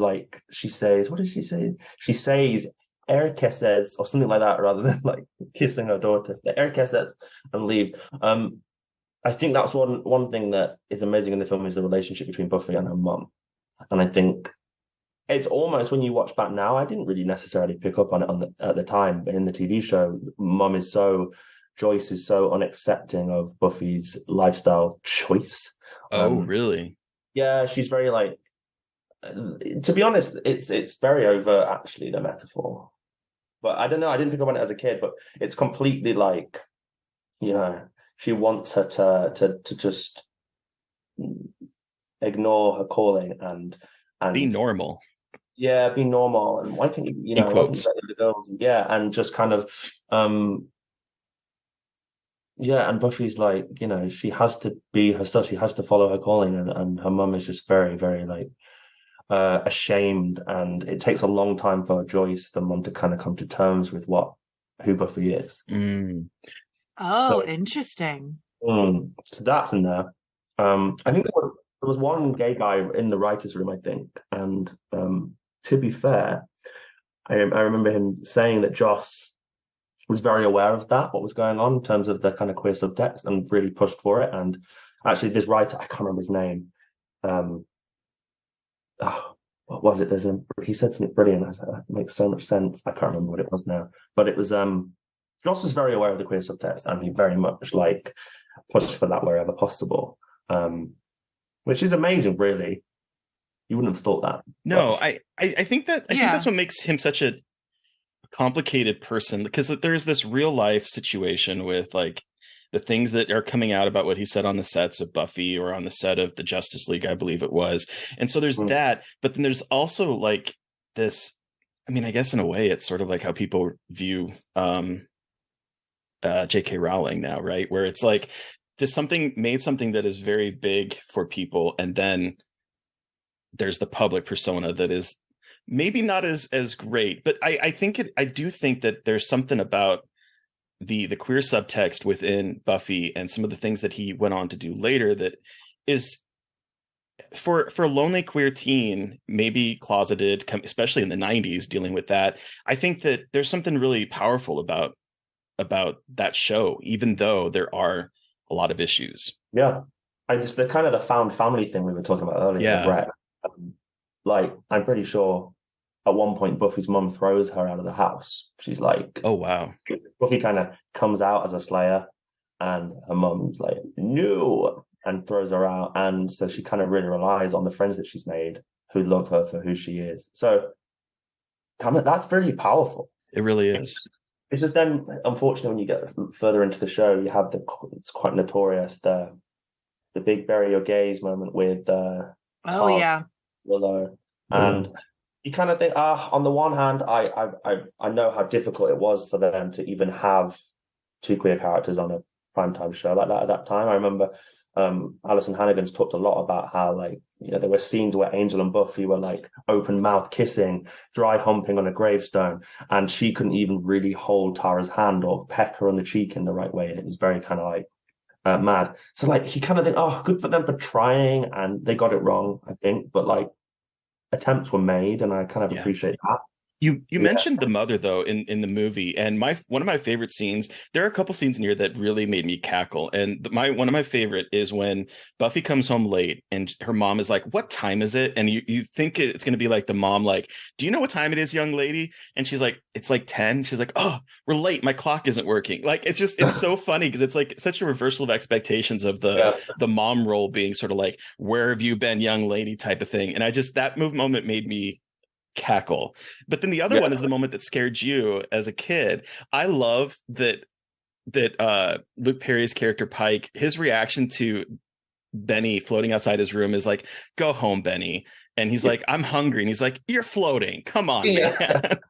S3: says, what does she say? She says, Erica says, or something like that, rather than like kissing her daughter. Erica says, and leaves. I think that's one thing that is amazing in the film is the relationship between Buffy and her mum. And I think it's almost, when you watch back now, I didn't really necessarily pick up on it at the time, but in the TV show, Joyce is so unaccepting of Buffy's lifestyle choice.
S1: Oh, really?
S3: Yeah, she's very like, to be honest, it's very overt actually, the metaphor. But I don't know, I didn't pick up on it as a kid, but it's completely like, she wants her to just ignore her calling and
S1: be normal.
S3: Yeah, be normal, and why can't you,
S1: in quotes.
S3: the girls? Yeah, and just kind of, and Buffy's like, she has to be herself. She has to follow her calling, and her mum is just very, very like ashamed, and it takes a long time for Joyce, the mum, to kind of come to terms with who Buffy is.
S2: Oh, interesting.
S3: So that's in there. I think there was one gay guy in the writers' room, I think, and to be fair, I remember him saying that Joss was very aware of what was going on in terms of the kind of queer subtext, and really pushed for it. And actually, this writer, I can't remember his name. What was it? He said something brilliant. That makes so much sense. I can't remember what it was now, but it was Joss was very aware of the queer subtext, and he very much like pushed for that wherever possible, which is amazing, really. You wouldn't have thought that.
S1: No, I think that think that's what makes him such a complicated person, because there's this real life situation with like the things that are coming out about what he said on the sets of Buffy or on the set of the Justice League, I believe it was. And so there's that, but then there's also like this, I mean, I guess in a way it's sort of like how people view J.K. Rowling now, right? Where it's like there's something that is very big for people, and then there's the public persona that is maybe not as great. But I do think that there's something about the queer subtext within Buffy and some of the things that he went on to do later that is, for a lonely queer teen, maybe closeted, especially in the 90s, dealing with that. I think that there's something really powerful about that show, even though there are a lot of issues.
S3: Yeah. The kind of the found family thing we were talking about earlier.
S1: Yeah.
S3: Right. Like, I'm pretty sure at one point Buffy's mum throws her out of the house. She's like,
S1: oh wow.
S3: Buffy kind of comes out as a Slayer, and her mum's like, no, and throws her out. And so she kind of really relies on the friends that she's made who love her for who she is. So that's very powerful.
S1: It really is.
S3: It's just then, unfortunately, when you get further into the show, you have it's quite notorious, the big bury your gays moment with Willow, and you kind of think, on the one hand, I know how difficult it was for them to even have two queer characters on a primetime show like that at that time. I remember Alison Hannigan's talked a lot about how, like, you know, there were scenes where Angel and Buffy were like open mouth kissing, dry humping on a gravestone, and she couldn't even really hold Tara's hand or peck her on the cheek in the right way. And it was very kind of like mad. So like he kind of think, oh, good for them for trying, and they got it wrong, I think, but like attempts were made, and I kind of appreciate that.
S1: You mentioned the mother though in the movie, and one of my favorite scenes. There are a couple scenes in here that really made me cackle, and one of my favorite is when Buffy comes home late and her mom is like, "What time is it?" And you think it's going to be like the mom like, "Do you know what time it is, young lady?" And she's like, "It's like 10." She's like, "Oh, we're late. My clock isn't working." Like it's so funny because it's like such a reversal of expectations of the mom role being sort of like, "Where have you been, young lady?" type of thing. And that moment made me cackle. But then the other one is the moment that scared you as a kid. I love that Luke Perry's character Pike, his reaction to Benny floating outside his room is like, "Go home, Benny." And he's like, "I'm hungry." And he's like, "You're floating. Come on, man."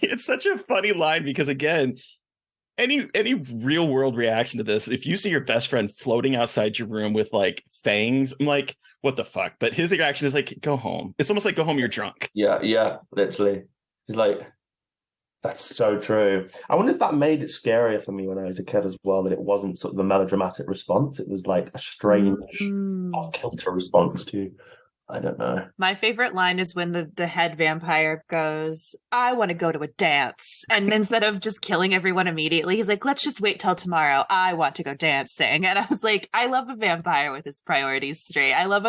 S1: It's such a funny line because, again, any real world reaction to this, if you see your best friend floating outside your room with like fangs, I'm like, what the fuck? But his reaction is like, "Go home." It's almost like, "Go home, you're drunk."
S3: Yeah, literally. He's like, that's so true. I wonder if that made it scarier for me when I was a kid as well, that it wasn't sort of the melodramatic response. It was like a strange off-kilter response to, I don't know.
S2: My favorite line is when the head vampire goes, "I want to go to a dance." And instead of just killing everyone immediately, he's like, "Let's just wait till tomorrow. I want to go dancing." And I was like, I love a vampire with his priorities straight. I love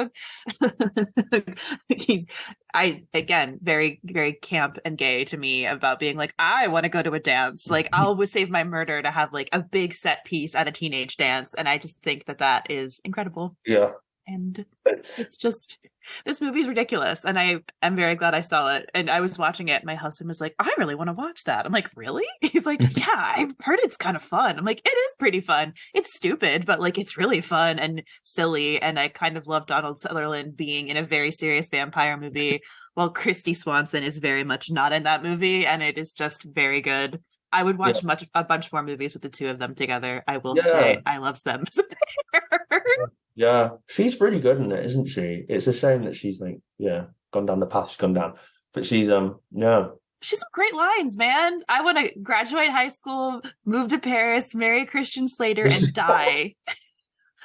S2: again, very, very camp and gay to me about being like, I want to go to a dance. Like, I'll save my murder to have like a big set piece at a teenage dance. And I just think that is incredible.
S3: Yeah.
S2: And it's just, this movie's ridiculous, and I'm very glad I saw it. And I was watching it, my husband was like, "I really want to watch that." I'm like, "Really?" He's like, "Yeah, I've heard it's kind of fun." I'm like, "It is pretty fun. It's stupid, but like it's really fun and silly." And I kind of love Donald Sutherland being in a very serious vampire movie while Christy Swanson is very much not in that movie, and it is just very good. I would watch a bunch more movies with the two of them together. I will say I loved them as a pair.
S3: Yeah, she's really good in it, isn't she? It's a shame that she's like, gone down the path she's gone down. But she's
S2: She's some great lines, man. I want to graduate high school, move to Paris, marry Christian Slater, and die.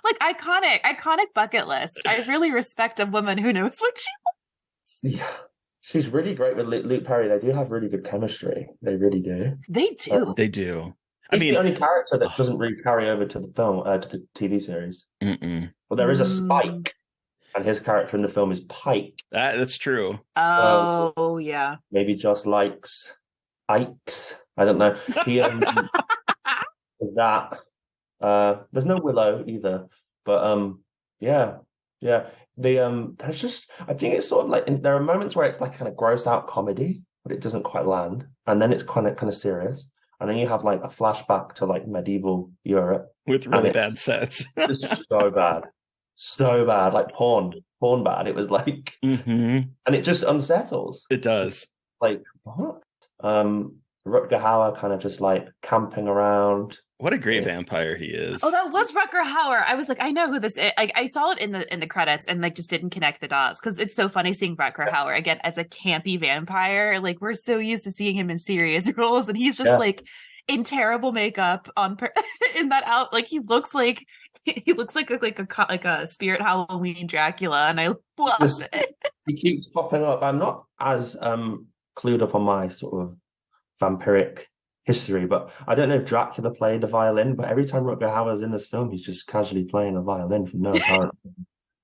S2: Like iconic bucket list. I really respect a woman who knows what she wants.
S3: Yeah. She's really great with Luke Perry. They do have really good chemistry. They really do.
S2: They do.
S1: They do.
S3: He's the only character that doesn't really carry over to the film, to the TV series. Well, there is a Spike, and his character in the film is Pike.
S1: That's true.
S2: Oh, yeah.
S3: Maybe Joss likes Ikes. I don't know. He is that. There's no Willow either, but yeah. There's just, I think it's sort of like, there are moments where it's like kind of gross out comedy, but it doesn't quite land, and then it's kind of serious. And then you have like a flashback to like medieval Europe
S1: with really bad sets.
S3: It's so bad, like porn bad. It was like, and it just unsettles.
S1: It does.
S3: Like what? Rutger Hauer kind of just like camping around.
S1: What a great vampire he is.
S2: Oh, that was Rutger Hauer. I was like, I know who this is. Like, I saw it in the credits and like just didn't connect the dots, because it's so funny seeing Rutger Hauer again as a campy vampire. Like, we're so used to seeing him in serious roles, and he's just like in terrible makeup in that out. Like he looks like a spirit Halloween Dracula, and I love it.
S3: He keeps popping up. I'm not as clued up on my sort of vampiric history, but I don't know if Dracula played the violin, but every time Rutger Hauer's in this film, he's just casually playing a violin for no apparent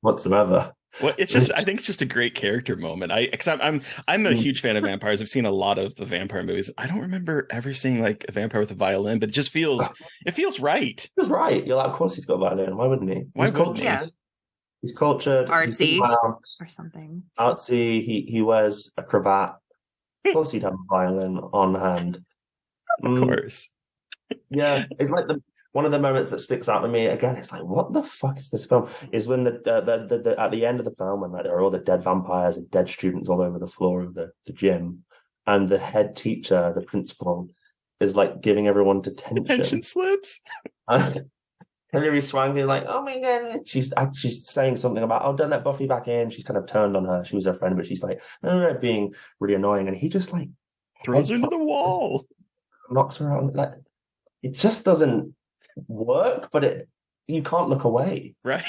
S3: whatsoever.
S1: Well, it's just, I think it's just a great character moment. I'm a huge fan of vampires. I've seen a lot of the vampire movies. I don't remember ever seeing like a vampire with a violin, but it just feels right. It feels right. You're
S3: like, of course he's got a violin. Why wouldn't he?
S1: Why wouldn't he?
S2: Yeah.
S3: He's cultured,
S2: artsy or something.
S3: Artsy. He wears a cravat. Of course he'd have a violin on hand.
S1: Of course.
S3: Yeah, it's like one of the moments that sticks out to me again. It's like, what the fuck is this film? Is when the at the end of the film, when like, there are all the dead vampires and dead students all over the floor of the gym, and the head teacher, the principal, is like giving everyone detention.
S1: Detention slips.
S3: And Hilary Swank is like, oh my god, she's saying something about, oh, don't let Buffy back in. She's kind of turned on her. She was her friend, but she's like, no, being really annoying, and he just like
S1: Throws her into the wall.
S3: knocks her out. Like it just doesn't work, but you can't look away.
S1: Right.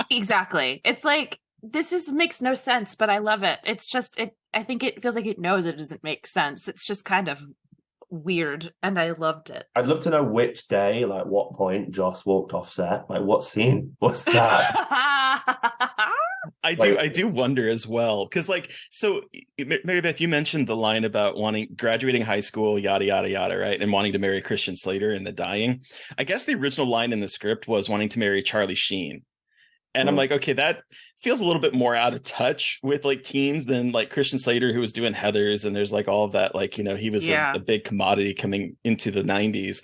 S2: Exactly. It's like makes no sense, but I love it. It's just I think it feels like it knows it doesn't make sense. It's just kind of weird, and I loved it.
S3: I'd love to know which day, like what point Joss walked off set. Like what scene was that?
S1: I do wonder as well, because like, so Mary Beth, you mentioned the line about graduating high school, yada yada yada, right, and wanting to marry Christian Slater and the dying. I guess the original line in the script was wanting to marry Charlie Sheen. And I'm like, okay, that feels a little bit more out of touch with like teens than like Christian Slater, who was doing Heathers. And there's like all of that, like, he was a big commodity coming into the 90s.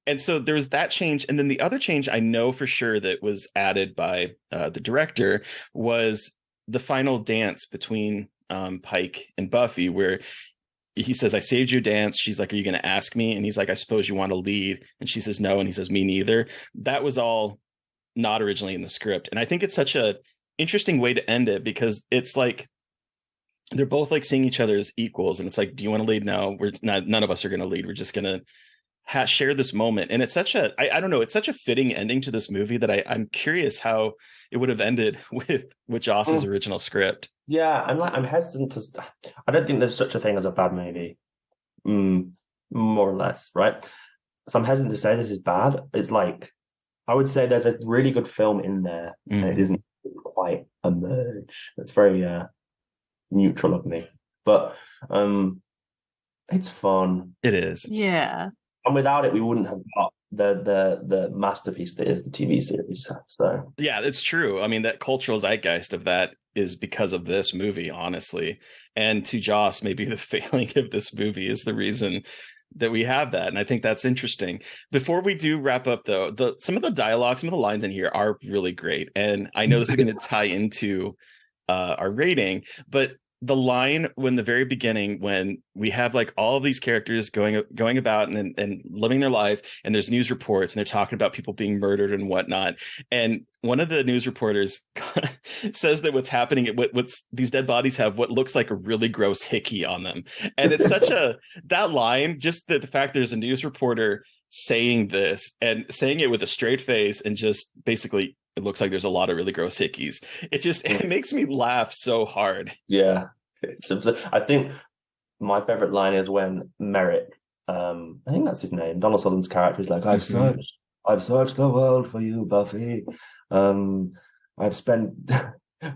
S1: And so there was that change. And then the other change I know for sure that was added by the director was the final dance between Pike and Buffy, where he says, I saved you a dance. She's like, are you going to ask me? And he's like, I suppose you want to lead. And she says, no. And he says, me neither. That was all not originally in the script. And I think it's such a interesting way to end it, because it's like they're both like seeing each other as equals, and it's like, do you want to lead? No, we're not, none of us are going to lead. We're just going to share this moment. And it's such a I don't know, it's such a fitting ending to this movie that I'm curious how it would have ended with Joss's original script.
S3: Yeah, I'm hesitant to. I don't think there's such a thing as a bad movie, more or less, right? So I'm hesitant to say this is bad. It's like, I would say there's a really good film in there, and it isn't quite emerge. It's very neutral of me, but it's fun.
S1: It is.
S2: Yeah.
S3: And without it, we wouldn't have got the masterpiece that is the TV series. So
S1: yeah, it's true. I mean, that cultural zeitgeist of that is because of this movie, honestly. And to Joss, maybe the failing of this movie is the reason that we have that. And I think that's interesting. Before we do wrap up, though, some of the dialogue, some of the lines in here are really great. And I know this is going to tie into our rating, but the line when the very beginning, when we have like all of these characters going about and living their life, and there's news reports and they're talking about people being murdered and whatnot. And one of the news reporters says that what's happening, what's these dead bodies have what looks like a really gross hickey on them. And it's such that line, just the fact there's a news reporter saying this and saying it with a straight face and just basically, it looks like there's a lot of really gross hickeys. It makes me laugh so hard.
S3: Yeah. I think my favorite line is when Merrick, I think that's his name, Donald Sutherland's character, is like, I've searched the world for you, Buffy. I've spent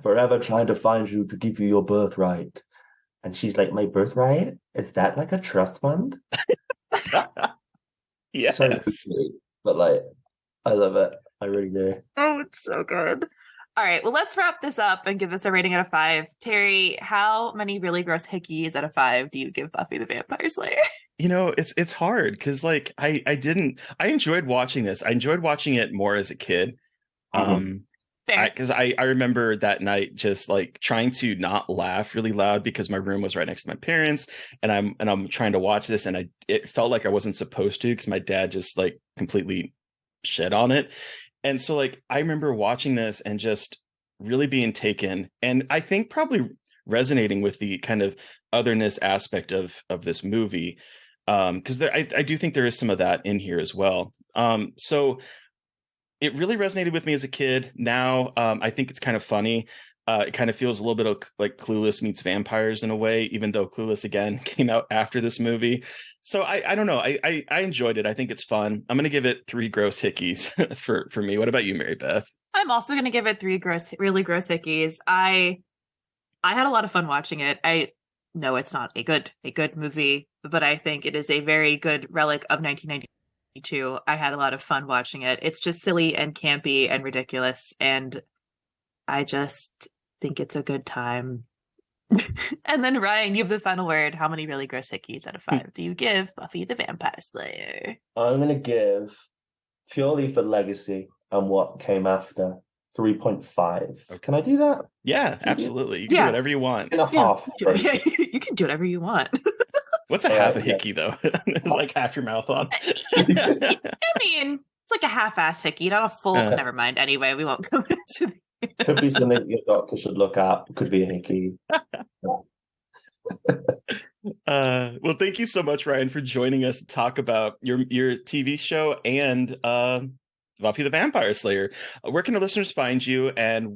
S3: forever trying to find you to give you your birthright. And she's like, my birthright? Is that like a trust fund?
S1: Yes.
S3: So quickly, but like, I love it. I really do.
S2: Oh, it's so good. All right, well, let's wrap this up and give this a rating out of 5. Terry, how many really gross hickeys out of 5 do you give Buffy the Vampire Slayer?
S1: It's hard because like I enjoyed watching this. I enjoyed watching it more as a kid. Because I remember that night just like trying to not laugh really loud because my room was right next to my parents, and I'm trying to watch this, and it felt like I wasn't supposed to because my dad just like completely shit on it. And so like I remember watching this and just really being taken, and I think probably resonating with the kind of otherness aspect of this movie, because I do think there is some of that in here as well. So it really resonated with me as a kid. Now I think it's kind of funny. It kind of feels a little bit of like Clueless meets vampires in a way, even though Clueless again came out after this movie. So I don't know. I enjoyed it. I think it's fun. I'm going to give it 3 gross hickeys for me. What about you, Mary Beth?
S2: I'm also going to give it 3 really gross hickeys. I had a lot of fun watching it. I know it's not a good movie, but I think it is a very good relic of 1992. I had a lot of fun watching it. It's just silly and campy and ridiculous, and I just think it's a good time. And then Ryan, you have the final word. How many really gross hickeys out of 5 do you give Buffy the Vampire Slayer?
S3: I'm going to give, purely for legacy and what came after, 3.5. Okay. Can I do that?
S1: Yeah, absolutely. You can do whatever you want.
S3: And a half.
S2: You can do whatever you want.
S1: What's a half a hickey though? It's like half your mouth on.
S2: I mean, it's like a half-assed hickey, not a full. Never mind. Anyway, we won't go into.
S3: Could be something your doctor should look at. Could be a hickey.
S1: Well, thank you so much, Ryan, for joining us to talk about your TV show and Buffy the Vampire Slayer. Where can the listeners find you, and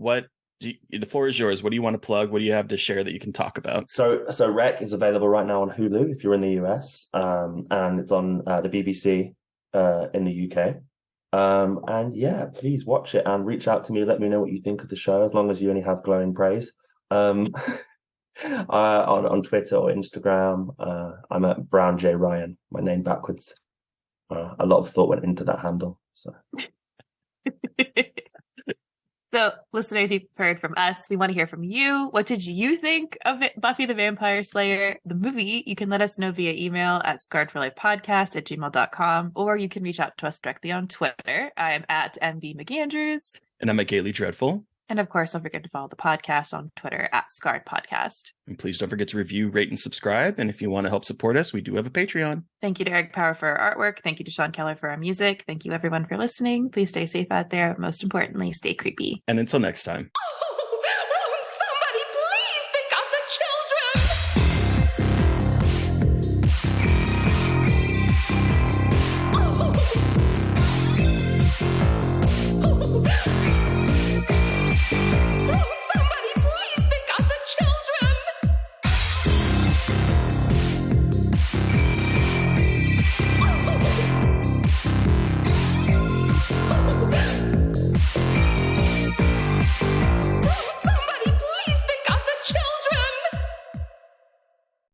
S1: the floor is yours. What do you want to plug? What do you have to share that you can talk about?
S3: So Rec is available right now on Hulu if you're in the US, and it's on the BBC in the UK. And yeah, please watch it and reach out to me. Let me know what you think of the show, as long as you only have glowing praise. On Twitter or Instagram, I'm at Brown J Ryan. My name backwards. A lot of thought went into that handle.
S2: So, listeners, you've heard from us. We want to hear from you. What did you think of Buffy the Vampire Slayer, the movie? You can let us know via email at scarredforlifepodcast@gmail.com, or you can reach out to us directly on Twitter. I am at MB McAndrews.
S1: And I'm at Gaily Dreadful.
S2: And of course, don't forget to follow the podcast on Twitter at Scarred Podcast.
S1: And please don't forget to review, rate, and subscribe. And if you want to help support us, we do have a Patreon.
S2: Thank you to Eric Power for our artwork. Thank you to Sean Keller for our music. Thank you, everyone, for listening. Please stay safe out there. Most importantly, stay creepy.
S1: And until next time.